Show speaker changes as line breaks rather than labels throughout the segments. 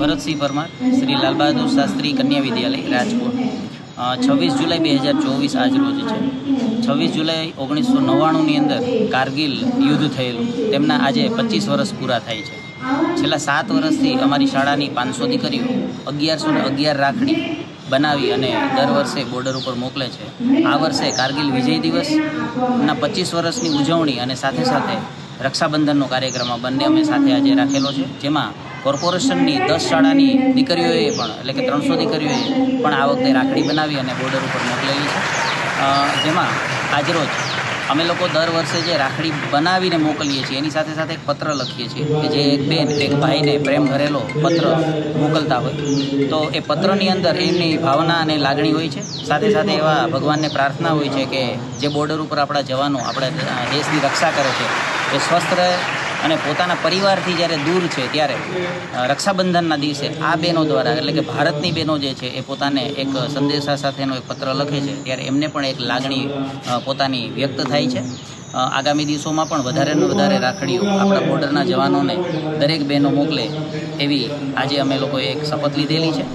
ભરતસિંહ પરમાર, શ્રી લાલ બહાદુર શાસ્ત્રી કન્યા વિદ્યાલય, રાજકોટ। 26 જુલાઈ 2024 આજ રોજ છે। 26 જુલાઈ 1999ની અંદર કારગિલ યુદ્ધ થયેલું, તેમના આજે 25 વર્ષ પૂરા થાય છે। છેલ્લા 7 વર્ષથી અમારી શાળાની 500 દીકરીઓ 1111 રાખડી બનાવી અને દર વર્ષે બોર્ડર ઉપર મોકલે છે। આ વર્ષે કારગિલ વિજય દિવસના 25 વર્ષની ઉજવણી અને સાથે સાથે રક્ષાબંધનનો કાર્યક્રમ બંને અમે સાથે આજે રાખેલો છે, જેમાં કોર્પોરેશનની 10 શાળાની દીકરીઓએ પણ એટલે કે 300 દીકરીઓએ પણ આ વખતે રાખડી બનાવી અને બોર્ડર ઉપર મોકલેલી છે। જેમાં આજરોજ અમે લોકો દર વર્ષે જે રાખડી બનાવીને મોકલીએ છીએ એની સાથે સાથે એક પત્ર લખીએ છીએ કે જે એક બેન એક ભાઈને પ્રેમ ભરેલો પત્ર મોકલતા હોય તો એ પત્રની અંદર એમની ભાવના અને લાગણી હોય છે। સાથે સાથે એવા ભગવાનને પ્રાર્થના હોય છે કે જે બોર્ડર ઉપર આપણા જવાનો આપણા દેશની રક્ષા કરે છે એ સ્વસ્થ રહે અને પોતાના પરિવારથી જ્યારે દૂર છે ત્યારે રક્ષાબંધનના દિવસે આ બહેનો દ્વારા એટલે કે ભારતની બહેનો જે છે એ પોતાને એક સંદેશા સાથેનો એક પત્ર લખે છે ત્યારે એમને પણ એક લાગણી પોતાની વ્યક્ત થાય છે। આગામી દિવસોમાં પણ વધારે ને વધારે રાખડીઓ આપણા બોર્ડરના જવાનોને દરેક બહેનો મોકલે એવી આજે અમે લોકોએ એક શપથ લીધેલી છે।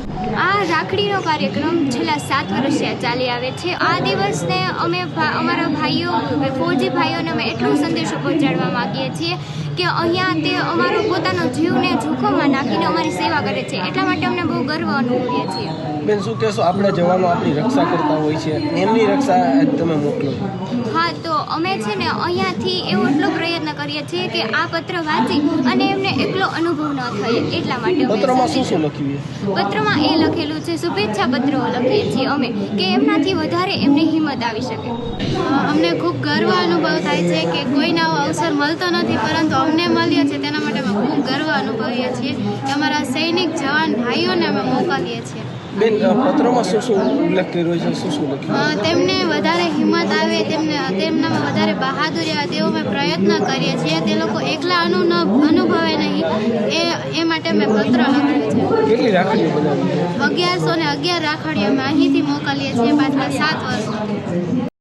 આ રાખડીનો કાર્યક્રમ છેલ્લા 7 વર્ષથી ચાલી આવે છે। આ દિવસને અમે અમારા ભાઈઓ ફૌજી ભાઈઓને અમે એટલો સંદેશો પહોંચાડવા માગીએ છીએ કે અહીંયા તે અમારો પોતાનો જીવને જોખમમાં નાખીને અમારી સેવા કરે છે, એટલા માટે અમને બહુ ગર્વ અનુભવીએ છીએ।
બેન, શું કહેશો, આપણે જવાનો આપણી રક્ષા કરતા હોય છે, એમની રક્ષા તમે મોકલો?
હા, તો અમે છે ને અહીંયાથી એવો એટલો પ્રયત્ન કરીએ છીએ કે આ પત્ર વાંચી અને એમને એકલો અનુભવ ન થાય એટલા માટે
પત્રમાં શું લખ્યું?
પત્રમાં એ લખેલું છે, શુભેચ્છા પત્રો લખીએ છીએ અમે કે એમનાથી વધારે એમને હિંમત આવી શકે।
અમને ખૂબ ગર્વ અનુભવ થાય છે કે કોઈને આવો અવસર મળતો નથી, પરંતુ અમને મળ્યો છે તેના માટે અમે ખૂબ ગર્વ અનુભવીએ છીએ કે અમારા સૈનિક જવાન ભાઈઓને અમે મોકલીએ છીએ।
બેન, પત્રમાં શું ઉલ્લેખ કર્યો છે? શું લખ્યું?
તેમને વધારે હિંમત આવે, તેમનામાં વધારે બહાદુરી આવે તેવો અમે પ્રયત્ન કરીએ છીએ, તે લોકો એકલા અનુભવે નહીં એ માટે અમે પત્ર લખ્યું છે।
કેટલી રાખડીઓ બનાવી?
1111 રાખડીઓ અમે અહીંથી મોકલીએ છીએ પાછલા 7 વર્ષ।